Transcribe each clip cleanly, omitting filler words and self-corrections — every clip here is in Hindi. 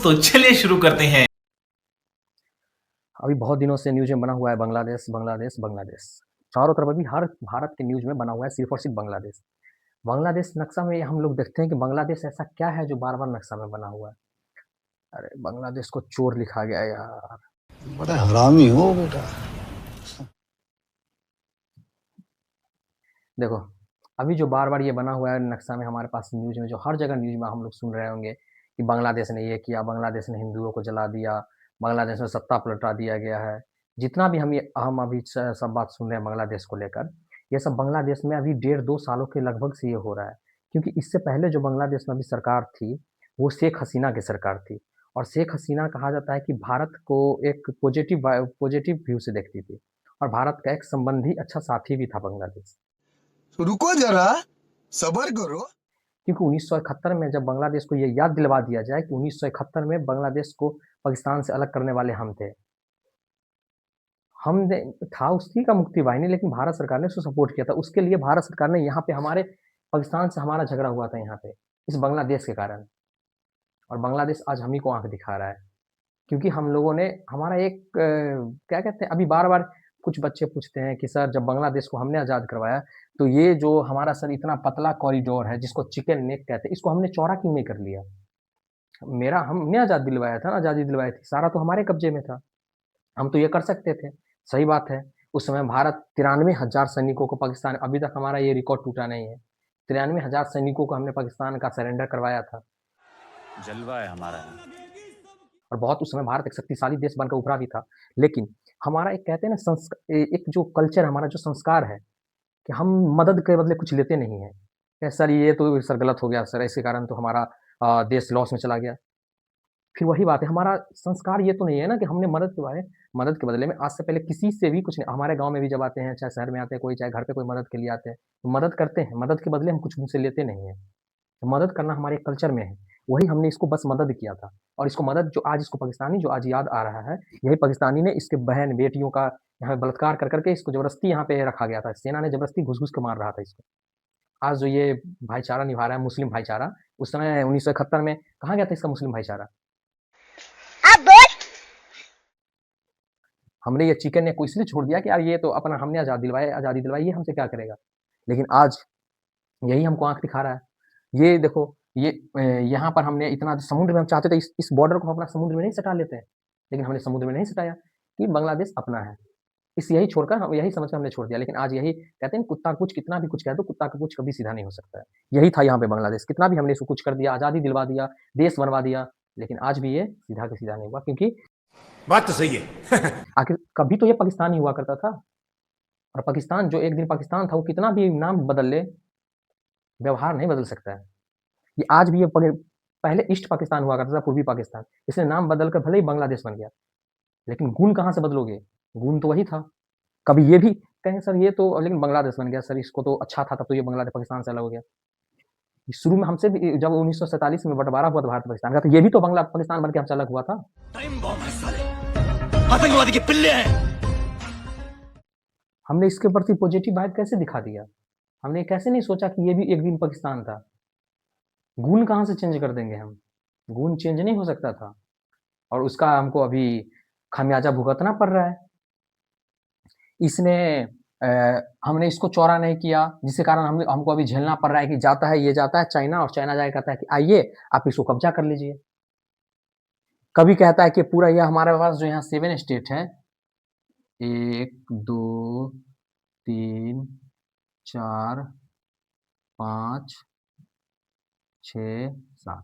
तो चलिए शुरू करते हैं। अभी बहुत दिनों से न्यूज़ में बना हुआ है बांग्लादेश बांग्लादेश बांग्लादेश। चारों तरफ अभी हर भारत के न्यूज़ में बना हुआ है सिर्फ और सिर्फ बांग्लादेश। बांग्लादेश नक्शा में हम लोग देखते हैं कि बांग्लादेश ऐसा क्या है जो बार बार नक्शा में बना हुआ है। अरे बांग्लादेश को चोर लिखा गया है यार। बड़ा हरामी हो बेटा। देखो अभी जो बार बार ये बना हुआ है नक्शा में हमारे पास न्यूज़ में जो हर जगह न्यूज़ में हम लोग सुन रहे होंगे कि बांग्लादेश ने ये किया, बांग्लादेश ने हिंदुओं को जला दिया, बांग्लादेश में सत्ता पलटा दिया गया है। जितना भी हम अभी सब बात सुन रहे हैं बांग्लादेश को लेकर, ये सब बांग्लादेश में अभी 1.5-2 सालों के लगभग से ये हो रहा है। क्योंकि इससे पहले जो बांग्लादेश में अभी सरकार थी वो शेख हसीना की सरकार थी। और शेख हसीना कहा जाता है कि भारत को एक पॉजिटिव व्यू से देखती थी और भारत का एक संबंधी अच्छा साथी भी था बांग्लादेश। तो रुको जरा, सबर करो। क्योंकि 1971 में जब बांग्लादेश को ये याद दिलवा दिया जाए कि 1971 में बांग्लादेश को पाकिस्तान से अलग करने वाले हम थे। हमने था उसी का मुक्ति वाहिनी, लेकिन भारत सरकार ने उसको सपोर्ट किया था। उसके लिए भारत सरकार ने यहाँ पे हमारे पाकिस्तान से हमारा झगड़ा हुआ था यहाँ पे, इस बांग्लादेश के कारण। और बांग्लादेश आज हम ही को आँख दिखा रहा है। क्योंकि हम लोगों ने हमारा एक क्या कहते हैं, अभी बार-बार कुछ बच्चे पूछते हैं कि सर जब बांग्लादेश को हमने आज़ाद करवाया, तो ये जो हमारा सर इतना पतला कॉरिडोर है जिसको चिकन नेक कहते हैं, इसको हमने चौड़ा क्यों नहीं कर लिया? मेरा हमने आज़ाद दिलवाया था ना, आज़ादी दिलवाई थी, सारा तो हमारे कब्जे में था। हम तो ये कर सकते थे। सही बात है, उस समय भारत 93,000 सैनिकों को पाकिस्तान, अभी तक हमारा ये रिकॉर्ड टूटा नहीं है। 93,000 सैनिकों को हमने पाकिस्तान का सरेंडर करवाया था। जलवा है हमारा। और बहुत उस समय भारत एक शक्तिशाली देश बनकर उभरा भी था। लेकिन हमारा एक कहते हैं ना एक जो कल्चर है, हमारा जो संस्कार है कि हम मदद के बदले कुछ लेते नहीं हैं। कि सर ये तो सर गलत हो गया सर, इसी कारण तो हमारा देश लॉस में चला गया। फिर वही बात है, हमारा संस्कार ये तो नहीं है ना कि हमने मदद के बदले में आज से पहले किसी से भी कुछ नहीं। हमारे गाँव में भी जब आते हैं, चाहे शहर में आते हैं कोई, चाहे घर पे कोई मदद के लिए आते हैं, तो मदद करते हैं, मदद के बदले हम कुछ उनसे लेते नहीं हैं। तो मदद करना हमारे कल्चर में है। वही हमने इसको बस मदद किया था। और इसको मदद जो आज इसको पाकिस्तानी जो आज याद आ रहा है, यही पाकिस्तानी ने इसके बहन बेटियों का यहाँ बलात्कार कर करके इसको ज़बरदस्ती यहाँ पे रखा गया था। सेना ने ज़बरदस्ती घुस-घुस के मार रहा था इसको। आज जो ये भाईचारा निभा रहा है मुस्लिम भाईचारा, उस समय 1971 में कहाँ गया था इसका मुस्लिम भाईचारा? हमने ये चिकन नेक को इसलिए छोड़ दिया कि यार ये तो अपना हमने आज़ादी दिलवाई, ये हमसे क्या करेगा? लेकिन आज यही हमको आँख दिखा रहा है। ये देखो, ये यहाँ पर हमने इतना समुद्र में हम चाहते थे इस बॉर्डर को हम अपना समुद्र में नहीं सटा लेते हैं, लेकिन हमने समुद्र में नहीं सटाया कि बांग्लादेश अपना है। यही छोड़कर हम यही समझ के हमने छोड़ दिया। लेकिन आज यही कहते हैं कुत्ता कुछ कितना भी कुछ कह दो, कुत्ता का कुछ कभी सीधा नहीं हो सकता है। यही था यहाँ पे बांग्लादेश, कितना भी हमने इसको कुछ कर दिया, आज़ादी दिलवा दिया, देश बनवा दिया, लेकिन आज भी ये सीधा का सीधा नहीं हुआ। क्योंकि बात तो सही है। आखिर कभी तो ये पाकिस्तान ही हुआ करता था। और पाकिस्तान जो एक दिन पाकिस्तान था, वो कितना भी नाम बदल ले, व्यवहार नहीं बदल सकता है। ये आज भी ये पहले ईस्ट पाकिस्तान हुआ करता था, पूर्वी पाकिस्तान। इसने नाम बदल कर भले ही बांग्लादेश बन गया, लेकिन गुण कहाँ से बदलोगे? गुण तो वही था। कभी ये भी कहें सर ये तो लेकिन बांग्लादेश बन गया सर, इसको तो अच्छा था, तब तो ये बांग्लादेश पाकिस्तान से अलग हो गया। शुरू में हमसे भी जब 1947 में बँटवारा हुआ था भारत पाकिस्तान का, तो ये भी तो पाकिस्तान बन के हमसे अलग हुआ था। टाइम बॉम्ब है साले, आतंकवादी के पिल्ले हैं। हमने इसके प्रति पॉजिटिव वाइब कैसे दिखा दिया? हमने कैसे नहीं सोचा कि ये भी एक दिन पाकिस्तान था? गुण कहाँ से चेंज कर देंगे हम? गुण चेंज नहीं हो सकता था। और उसका हमको अभी खामियाजा भुगतना पड़ रहा है। इसने हमने इसको चौड़ा नहीं किया, जिसके कारण हमको अभी झेलना पड़ रहा है कि जाता है ये जाता है चाइना, और चाइना जाके कहता है कि आइए आप इसको कब्जा कर लीजिए। कभी कहता है कि पूरा यह हमारे पास जो यहाँ 7 स्टेट है, 1 2 3 4 5 6 7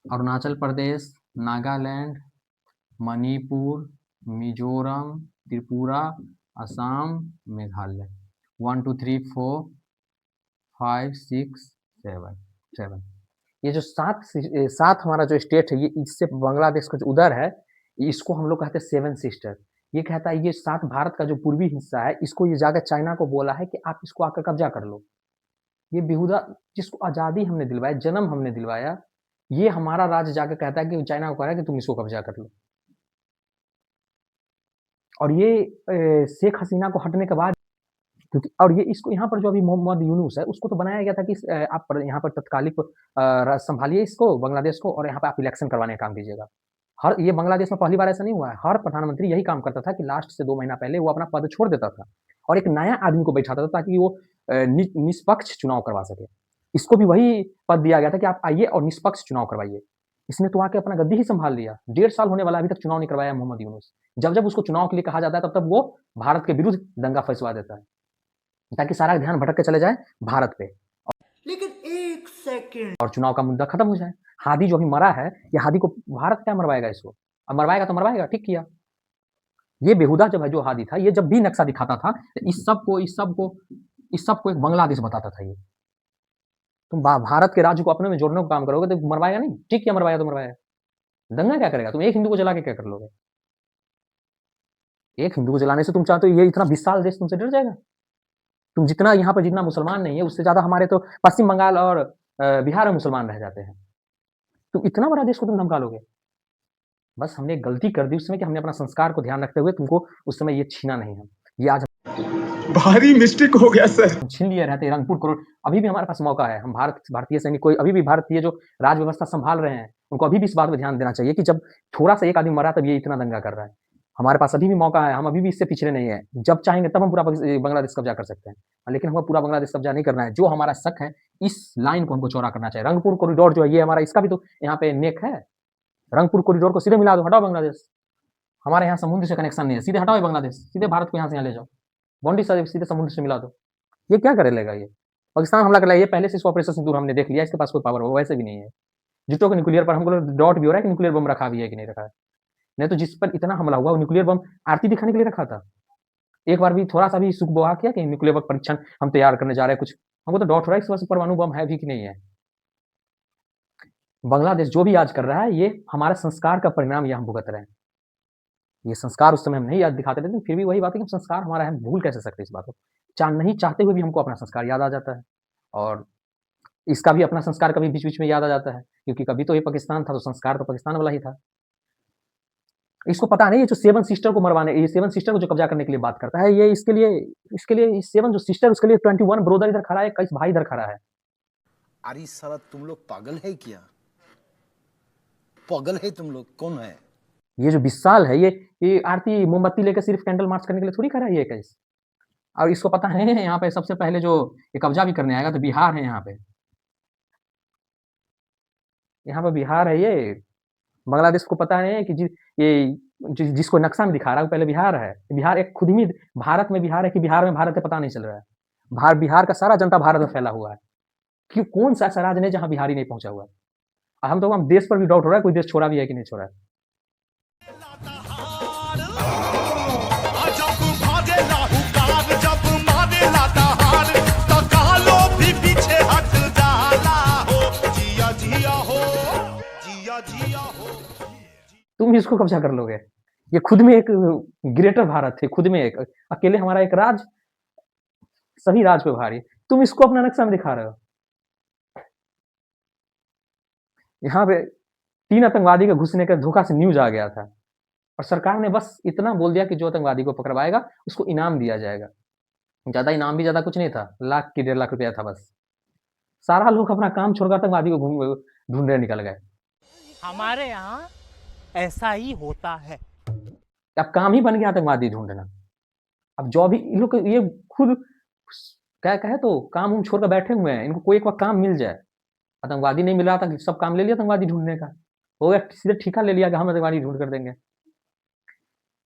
अरुणाचल प्रदेश, नागालैंड, मणिपुर, मिजोरम, त्रिपुरा, असम, मेघालय। 1 2 3 4 5 6 7 ये जो सात हमारा जो स्टेट है, ये इससे बांग्लादेश का जो उधर है, इसको हम लोग कहते हैं 7 सिस्टर। ये कहता है ये 7 भारत का जो पूर्वी हिस्सा है, इसको ये जाकर चाइना को बोला है कि आप इसको आकर कब्जा कर लो। ये बेहुदा जिसको आज़ादी हमने दिलवाया, जन्म हमने दिलवाया, ये हमारा राज्य जाकर कहता है कि चाइना को कह रहा है कि तुम इसको कब्जा कर लो। और ये शेख हसीना को हटने के बाद क्योंकि और ये इसको यहाँ पर जो अभी मोहम्मद यूनुस है, उसको तो बनाया गया था कि आप यहाँ पर तत्कालिक संभालिए इसको बांग्लादेश को और यहाँ पे आप इलेक्शन करवाने का काम कीजिएगा। हर ये बांग्लादेश में पहली बार ऐसा नहीं हुआ है, हर प्रधानमंत्री यही काम करता था कि लास्ट से 2 महीना पहले वो अपना पद छोड़ देता था और एक नया आदमी को बैठाता था ताकि वो निष्पक्ष चुनाव करवा सके। इसको भी वही पद दिया गया था कि आप आइए और निष्पक्ष चुनाव करवाइए। इसने तो आके अपना गद्दी ही संभाल लिया। 1.5 साल होने वाला अभी तक चुनाव नहीं करवाया मोहम्मद यूनुस। जब उसको चुनाव के लिए कहा जाता है तब वो भारत के विरुद्ध दंगा फैसवा देता है ताकि सारा ध्यान भटक के चले जाए भारत पे। लेकिन एक सेकंड, और चुनाव का मुद्दा खत्म हो जाए। हादी जो अभी मरा है, ये हादी को भारत क्या मरवाएगा इसको? अब मरवाएगा तो मरवाएगा, ठीक किया। ये बेहुदा जब है जो हादी था, ये जब भी नक्शा दिखाता था, इस सबको एक बांग्लादेश बताता था ये। तुम भारत के राज्य को अपने में जोड़ने का काम करोगे तो मरवाएगा नहीं, ठीक किया, मरवाएगा तो मरवाएगा। दंगा क्या करेगा? तुम एक हिंदू को जला के क्या कर लोगे? एक हिंदू को जलाने से तुम चाहते हो ये इतना विशाल देश तुमसे डर जाएगा? तुम जितना यहाँ पर जितना मुसलमान नहीं है, उससे ज़्यादा हमारे तो पश्चिम बंगाल और बिहार में मुसलमान रह जाते हैं। तुम इतना बड़ा देश को तुम धमका लोगे? बस हमने एक गलती कर दी उस समय कि हमने अपना संस्कार को ध्यान रखते हुए तुमको उस समय ये छीना नहीं है। ये आज भारी मिस्टेक हो गया सर। छीन लिए रहते रंगपुर करोड़। अभी भी हमारे पास मौका है। हम भारतीय सैनिक कोई अभी भी भारतीय जो राज व्यवस्था संभाल रहे हैं, उनको अभी भी इस बात पे ध्यान देना चाहिए कि जब थोड़ा-सा एक आदमी मरा तब ये इतना दंगा कर रहा है। हमारे पास अभी भी मौका है, हम अभी भी इससे पिछड़े नहीं हैं। जब चाहेंगे तब हम पूरा बांग्लादेश कब्जा कर सकते हैं। लेकिन हमें पूरा बांग्लादेश कब्जा नहीं करना है। जो हमारा शक है, इस लाइन को हमको चौड़ा करना चाहिए। रंगपुर कॉरिडोर जो है ये हमारा, इसका भी तो यहाँ पे नेक है। रंगपुर कॉरिडोर को सीधे मिला दो, हटाओ बांग्लादेश। हमारे यहाँ समुद्र से कनेक्शन नहीं है, सीधे हटाओ ये बांग्लादेश, सीधे भारत को यहाँ से यहाँ ले जाओ। बाउंड्री सीधे समुद्र से मिला दो। ये क्या करे लेगा ये? पाकिस्तान हमला कर रहा है, ये पहले से इसको ऑपरेशन सिंदूर हमने देख लिया, इसके पास कोई पावर वैसे भी नहीं है। झूठों को न्यूक्लियर पर हमको डाउट भी हो रहा है कि न्यूक्लियर बम रखा भी है कि नहीं रखा है। नहीं तो जिस पर इतना हमला हुआ वो न्यूक्लियर बम आरती दिखाने के लिए रखा था। एक बार भी थोड़ा सा भी सुख बोहा किया कि न्यूक्लियर बम परीक्षण हम तैयार करने जा रहे हैं कुछ। हमको तो डाउट हो रहा है इस परमाणु बम है भी कि नहीं है। बांग्लादेश जो भी आज कर रहा है, ये हमारे संस्कार का परिणाम ये हम भुगत रहे हैं। ये संस्कार उस समय हम नहीं याद दिखाते थे, फिर भी वही बात है कि संस्कार हमारा है, हम भूल कैसे सकते इस बात को? नहीं चाहते हुए भी हमको अपना संस्कार याद आ जाता है और इसका भी अपना संस्कार कभी बीच-बीच में याद आ जाता है, क्योंकि कभी तो ये पाकिस्तान था, तो संस्कार तो पाकिस्तान वाला ही था। इसको पता नहीं है जो 7 सिस्टर को मरवाने, ये 7 सिस्टर को जो कब्जा करने के लिए बात करता है, ये इसके लिए 7 जो सिस्टर उसके लिए 21 ब्रदर इधर खड़ा है, 21 भाई इधर खड़ा है। अरे साला तुम लोग पागल है क्या? पागल है तुम लोग? कौन है? ये जो विशाल है, ये आरती मोमबत्ती लेकर सिर्फ कैंडल मार्च करने के लिए थोड़ी खड़ा है ये 21। और इसको पता है यहाँ पे सबसे पहले जो ये कब्जा भी करने आएगा तो बिहार है यहाँ पे। यहाँ पे बिहार है ये। बांग्लादेश को पता है कि जिसको नक्शा में दिखा रहा है वो पहले बिहार है। बिहार एक खुद ही भारत में बिहार है कि बिहार में भारत है पता नहीं चल रहा है। बिहार का सारा जनता भारत में फैला हुआ है। क्यों कौन सा ऐसा राज्य नहीं जहाँ बिहारी नहीं पहुँचा हुआ है? हम देश पर भी डाउट हो रहा है कोई देश छोड़ा भी है कि नहीं छोड़ा है। तुम इसको कब्जा कर लोगे। ये खुद में एक ग्रेटर भारत है, खुद में एक अकेले हमारा एक राज, सभी राज पे भारी। तुम इसको अपना नक्शा में दिखा रहे हो। यहाँ पे 3 आतंकवादी के घुसने का धोखा से न्यूज आ गया था और सरकार ने बस इतना बोल दिया कि जो आतंकवादी को पकड़वाएगा उसको इनाम दिया जाएगा। ज्यादा इनाम भी ज्यादा कुछ नहीं था, लाख की 1.5 लाख रुपया था बस। सारा लोग अपना काम छोड़कर आतंकवादी को ढूंढने निकल गए। हमारे यहाँ ऐसा ही होता है। अब काम ही बन गया आतंकवादी ढूंढना। अब जो भी इन लोग ये खुद क्या कहे तो काम छोड़कर बैठे हुए हैं, इनको कोई एक बार काम मिल जाए। आतंकवादी नहीं मिल रहा था, सब काम ले लिया आतंकवादी ढूंढने का। हो गया सीधे ठेका ले लिया कि हम आतंकवादी ढूंढ कर देंगे।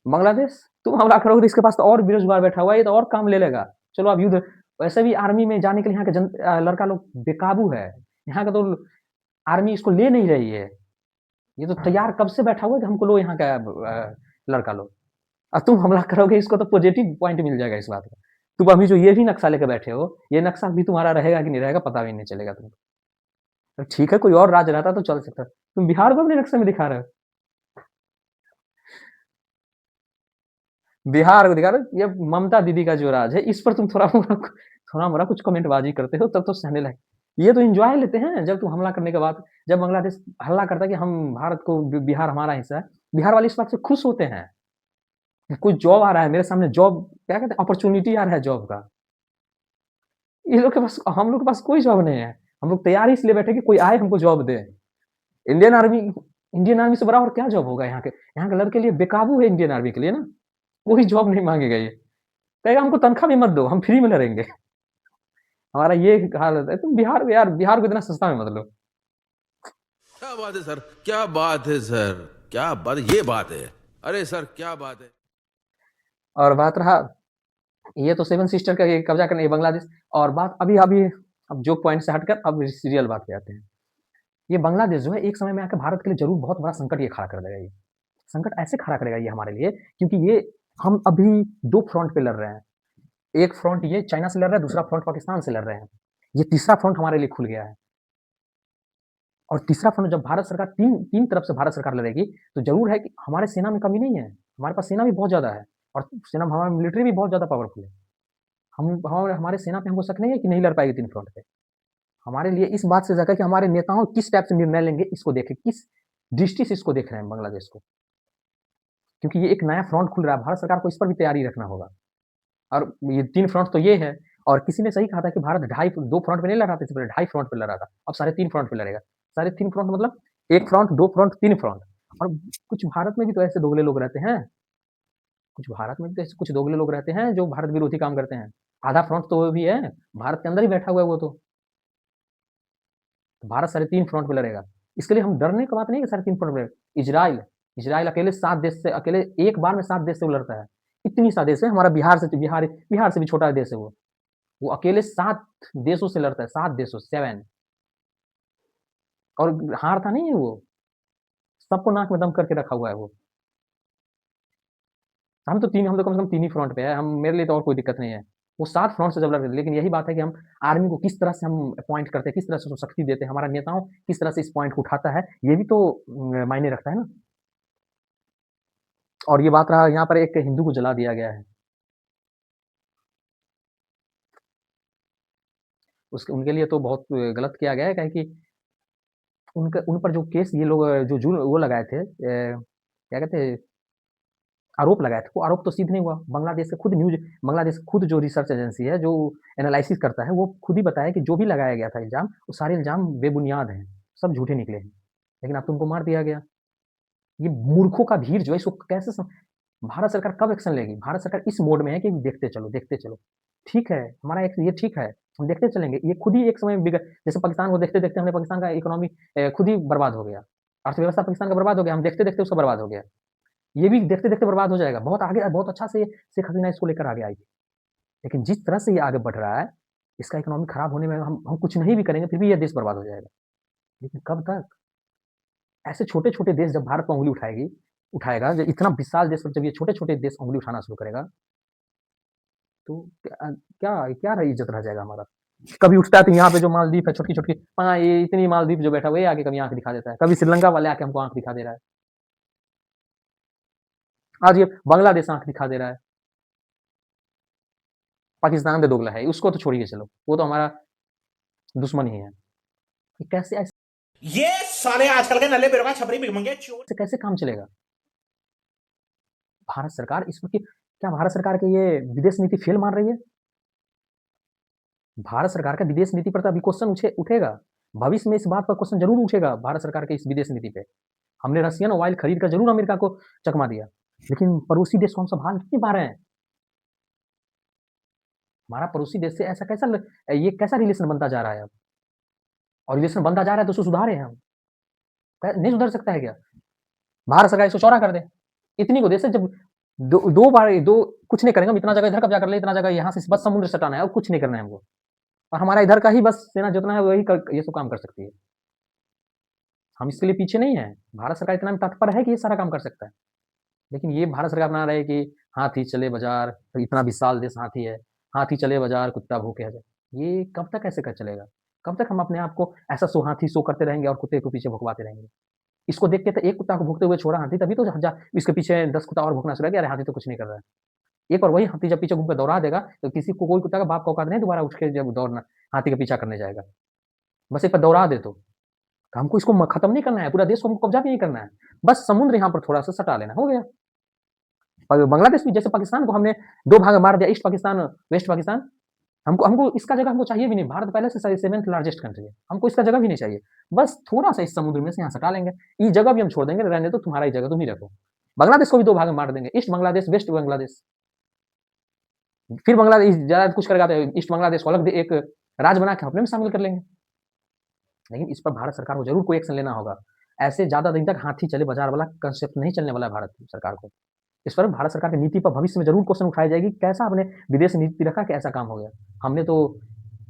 बांग्लादेश तुम हमला करोगे तो इसके पास तो और बेरोजगार बैठा हुआ है, ये तो और काम ले लेगा। चलो अब युद्ध, वैसे भी आर्मी में जाने के लिए यहाँ के लड़का लोग बेकाबू है। यहाँ का तो आर्मी इसको ले नहीं रही है। ये तो तैयार कब से बैठा हुआ है कि हमको लो यहाँ का लड़का लो। अब तुम हमला करोगे इसको तो पॉजिटिव पॉइंट मिल जाएगा इस बात का। तुम अभी जो ये भी नक्शा लेकर बैठे हो, ये नक्शा भी तुम्हारा रहेगा कि नहीं रहेगा पता भी नहीं चलेगा तुमको। ठीक है कोई और राज्य रहता तो चल सकता, तुम बिहार को अपने नक्शे में दिखा रहे हो। बिहार को दिखा रहे हो। ये ममता दीदी का जो राज है इस पर तुम थोड़ा मोड़ा कुछ कमेंटबाजी करते हो तब तो सहने लगे। ये तो एंजॉय लेते हैं जब तुम हमला करने के बाद, जब बांग्लादेश हल्ला करता है कि हम भारत को बिहार हमारा हिस्सा है, बिहार वाले इस बात से खुश होते हैं। कोई जॉब आ रहा है मेरे सामने, जॉब क्या कहते हैं अपॉर्चुनिटी आ रहा है जॉब का। ये लोग के पास हम लोग के पास कोई जॉब नहीं है। हम लोग तैयार ही इसलिए बैठे कि कोई आए हमको जॉब दे। इंडियन आर्मी से बड़ा और क्या जॉब होगा यहाँ के? यहाँ के लड़के लिए बेकाबू है इंडियन आर्मी के लिए ना। कोई जॉब नहीं माँगेगा ये। कहेगा हमको तनख्वाह भी मत दो, हम फ्री में लड़ेंगे। हमारा ये हालत है। तुम बिहार यार बिहार को इतना सस्ता में मत लो। क्या बात है सर, क्या बात है सर, क्या बात, ये बात है, अरे सर क्या बात है। और बात रहा ये तो सेवन सिस्टर का ये कब्जा करने ये बांग्लादेश और बात अभी अब जो पॉइंट से हटकर अब रियल बात पे आते हैं। ये बांग्लादेश जो है एक समय में आके भारत के लिए ज़रूर बहुत बड़ा संकट ये खड़ा कर देगा ये। संकट ऐसे खड़ा करेगा ये हमारे लिए क्योंकि ये हम अभी 2 फ्रंट पे लड़ रहे हैं। एक फ्रंट ये चाइना से लड़ रहा है, दूसरा फ्रंट पाकिस्तान से लड़ रहे हैं। ये तीसरा फ्रंट हमारे लिए खुल गया है। और तीसरा फ्रंट जब भारत सरकार तीन तरफ से भारत सरकार लड़ेगी तो ज़रूर है कि हमारे सेना में कमी नहीं है। हमारे पास सेना भी बहुत ज़्यादा है और सेना हमारा मिलिट्री भी बहुत ज़्यादा पावरफुल है। हमारे सेना पे हमको शक नहीं है कि नहीं लड़ पाएगी 3 फ्रंट पे। हमारे लिए इस बात से ज़्यादा कि हमारे नेताओं किस टाइप से निर्णय लेंगे इसको देखें, किस दृष्टि से इसको देख रहे हैं बांग्लादेश को। क्योंकि ये एक नया फ्रंट खुल रहा है, भारत सरकार को इस पर भी तैयारी रखना होगा। और ये 3 फ्रंट तो ये है और किसी ने सही कहा था कि भारत 2 फ्रंट पे नहीं लड़ रहा था, इससे पहले 2.5 फ्रंट पे लड़ रहा था। अब साढ़े 3 फ्रंट पे लड़ेगा। साढ़े 3 फ्रंट मतलब 1 फ्रंट, 2 फ्रंट, 3 फ्रंट। और कुछ भारत में भी तो ऐसे दोगले लोग रहते हैं। कुछ भारत में भी तो ऐसे कुछ दोगले लोग रहते हैं जो भारत विरोधी काम करते हैं। आधा फ्रंट तो वो भी है, भारत के अंदर ही बैठा हुआ है वो तो। भारत साढ़े 3 फ्रंट पे लड़ेगा। इसके लिए हम डरने की बात नहीं है कि साढ़े 3 फ्रंट पे इज़राइल अकेले 7 देश से अकेले एक बार में 7 देश से वो लड़ता है। इतनी सा देश है हमारा बिहार से भी छोटा देश है वो। वो अकेले 7 देशों से लड़ता है, 7 देशों से 7 और हारता नहीं है वो। सबको नाक में दम करके रखा हुआ है वो। हम तो कम से कम 3 ही फ्रंट पे है। हम मेरे लिए तो और कोई दिक्कत नहीं है। वो 7 फ्रंट से जब लड़ रहे थे, लेकिन यही बात है कि हम आर्मी को किस तरह से हम अपॉइंट करते हैं, किस तरह से उसको शक्ति देते हैं, हमारा नेताओं किस तरह से इस पॉइंट को उठाता है, ये भी तो मायने रखता है ना। और ये बात रहा यहाँ पर एक हिंदू को जला दिया गया है। उसके उनके लिए तो बहुत गलत किया गया है काहे कि उन पर जो केस ये लोग जो वो लगाए थे क्या कहते हैं आरोप लगाए थे, वो आरोप तो सिद्ध नहीं हुआ। बांग्लादेश खुद जो रिसर्च एजेंसी है, जो एनालिसिस करता है, वो खुद ही बताया कि जो भी लगाया गया था इल्ज़ाम, वो सारे इल्ज़ाम बेबुनियाद हैं, सब झूठे निकले हैं। लेकिन अब तो उनको मार दिया गया। ये मूर्खों का भीड़ जो है इसको कैसे भारत सरकार कब एक्शन लेगी? भारत सरकार इस मोड में है कि देखते चलो। ठीक है, हमारा एक ये ठीक है, हम देखते चलेंगे। ये खुद ही एक समय में जैसे पाकिस्तान को देखते-देखते हमने पाकिस्तान का इकोनॉमी खुद ही बर्बाद हो गया। अर्थव्यवस्था पाकिस्तान का बर्बाद हो गया, हम देखते-देखते उसका बर्बाद हो गया। ये भी देखते-देखते बर्बाद हो जाएगा। बहुत अच्छा से शेख हसीना इसको लेकर आगे आई थी। लेकिन जिस तरह से ये आगे बढ़ रहा है, इसका इकोनॉमी खराब होने में हम कुछ नहीं भी करेंगे, फिर भी ये देश बर्बाद हो जाएगा। लेकिन कब तक? ऐसे छोटे-छोटे देश जब भारत पे उँगली उठाएगा, जब इतना विशाल देश पर जब ये छोटे-छोटे देश उँगली उठाना शुरू करेगा, तो क्या इज़्ज़त रह जाएगा हमारा? कभी उठता है तो यहाँ पे जो मालदीव है छोटकी-छोटकी ये इतनी मालदीव जो बैठा हुआ है, ये आके कभी आँख दिखा देता है। कभी श्रीलंका वाले आके हमको आँख दिखा दे रहा है। आज ये बांग्लादेश आँख दिखा दे रहा है। पाकिस्तान तो दोगला है, उसको तो छोड़िए चलो, वो तो हमारा दुश्मन ही है। ये कैसे ऐसे ये साले आजकल के नल्ले बेरोगा छपरी भिखमंगे चोर कैसे काम चलेगा? भारत सरकार इस वक़्त क्या भारत सरकार की ये विदेश नीति फेल मान रही है? भारत सरकार का विदेश नीति पर तो अभी क्वेश्चन उठेगा। भविष्य में इस बात पर क्वेश्चन ज़रूर उठेगा भारत सरकार की इस विदेश नीति पे। हमने रशियन ऑयल खरीद कर ज़रूर अमेरिका को चकमा दिया, लेकिन पड़ोसी देश को हम संभाल नहीं पा रहे हैं। हमारा पड़ोसी देश से ऐसा ये कैसा रिलेशन बनता जा रहा है अब? और रिलेशन बनता जा रहा है तो उसको सुधारें हम। नहीं सुधर सकता है क्या? भारत सरकार इसको चौड़ा कर दे। इतनी को देश है जब दो कुछ नहीं करेंगे, हम इतना जगह इधर कब्जा कर ले, इतना जगह यहाँ से बस समुद्र सटाना है और कुछ नहीं करना है हमको। और हमारा इधर का ही बस सेना जितना है वही ये सब काम कर सकती है। हम इसके लिए पीछे नहीं है। भारत सरकार इतना तत्पर है कि ये सारा काम कर सकता है। लेकिन ये भारत सरकार बना रही है कि हाथी चले बाजार, तो इतना विशाल देश हाथी है, हाथी चले बाजार कुत्ता भूखे आ जाए। ये कब तक ऐसे चलेगा? कब तक हम अपने आप को ऐसा हाथी शो करते रहेंगे और कुत्ते को पीछे भुकवाते रहेंगे? इसको देख के तो एक कुत्ता को भूखते हुए छोड़ा हाथी, तभी तो इसके पीछे 10 कुत्ता और भूखना शुरू किया। अरे हाथी तो कुछ नहीं कर रहा है। एक और वही हाथी जब पीछे घूम के दौड़ा देगा तो किसी को कोई कुत्ता का बाप का औकात नहीं दोबारा उठ के जब दौड़ना हाथी का पीछा करने जाएगा। बस एक बार दौड़ा दे तो हमको इसको खत्म नहीं करना है, पूरा देश को हमको कब्जा भी नहीं करना है। बस समुद्र यहाँ पर थोड़ा-सा सटा लेना, हो गया। और बांग्लादेश भी जैसे पाकिस्तान को हमने 2 भाग में मार दिया, ईस्ट पाकिस्तान, वेस्ट पाकिस्तान। हमको हमको इसका जगह हमको चाहिए भी नहीं। भारत पहले से 7th लार्जेस्ट कंट्री है, हमको इसका जगह भी नहीं चाहिए। बस थोड़ा-सा इस समुद्र में से यहाँ सटा लेंगे, ये जगह भी हम छोड़ देंगे, रहने दो, तुम्हारा ही जगह तुम ही रखो। बांग्लादेश को भी 2 भाग में बाँट देंगे, ईस्ट बांग्लादेश, वेस्ट बांग्लादेश। फिर बांग्लादेश ज़्यादा कुछ करेगा तो ईस्ट बांग्लादेश को अलग एक राज्य बना के अपने में शामिल कर लेंगे। लेकिन इस पर भारत सरकार को ज़रूर कोई एक्शन लेना होगा। ऐसे ज़्यादा दिन तक हाथी चले बाज़ार वाला कांसेप्ट नहीं चलने वाला है भारत सरकार को। इस पर भारत सरकार की नीति पर भविष्य में ज़रूर क्वेश्चन उठाई जाएगी, कैसा आपने विदेश नीति रखा कि ऐसा काम हो गया? हमने तो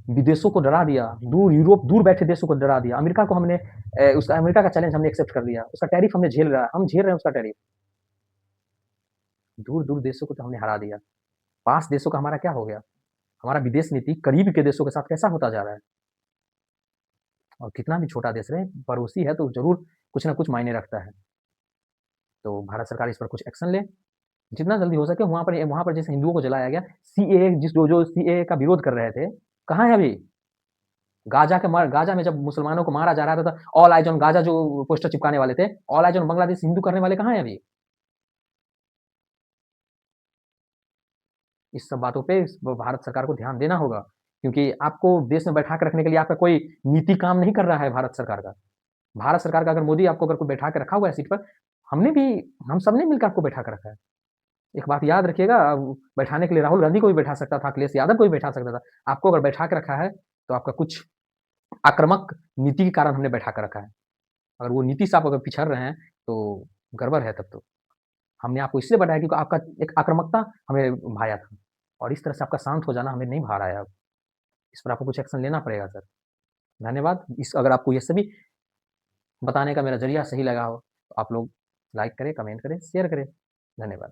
विदेशों को डरा दिया, दूर यूरोप दूर बैठे देशों को डरा दिया। अमेरिका को हमने उसका अमेरिका का चैलेंज हमने एक्सेप्ट कर लिया, उसका टैरिफ हमने झेल रहे हैं उसका टैरिफ। दूर-दूर देशों को तो हमने हरा दिया। पास देशों का हमारा क्या हो गया? हमारा विदेश नीति करीब के देशों के साथ कैसा होता जा रहा है? और कितना भी छोटा देश रहे, पड़ोसी है तो ज़रूर कुछ ना कुछ मायने रखता है। तो भारत सरकार इस पर कुछ एक्शन ले, जितना जल्दी हो सके। वहाँ पर जैसे हिंदुओं को जलाया गया, सीएए जो सीएए का विरोध कर रहे थे, कहाँ है अभी? गाज़ा में जब मुसलमानों को मारा जा रहा था, तो ऑल आइज़ ऑन गाज़ा जो पोस्टर चिपकाने वाले थे, all eyes on Bangladesh Hindu करने वाले कहाँ हैं अभी? इस सब बातों पे भारत सरकार को ध्यान देना होगा, क्योंकि आपको देश में बैठा के रखने के लिए आपका कोई नीति काम नहीं कर रहा है भारत सरकार का। भारत सरकार का अगर मोदी आपको अगर कोई बैठा के रखा हुआ है सीट पर, हम सबने मिलकर आपको बैठा के रखा है। एक बात याद रखिएगा, बैठाने के लिए राहुल गांधी को भी बैठा सकता था, अखिलेश यादव को भी बैठा सकता था। आपको अगर बैठा के रखा है, तो आपका कुछ आक्रामक नीति के कारण हमने बैठा कर रखा है। अगर वो नीति से आप अगर पिछड़ रहे हैं, तो गड़बड़ है तब तो। हमने आपको इसलिए बताया क्योंकि आपका एक आक्रामकता हमें भाया था, और इस तरह से आपका शांत हो जाना हमें नहीं भा रहा है अब। इस पर आपको कुछ एक्शन लेना पड़ेगा सर। धन्यवाद। अगर आपको ये सभी बताने का मेरा ज़रिया सही लगा हो, तो आप लोग लाइक करें, कमेंट करें, शेयर करें। धन्यवाद।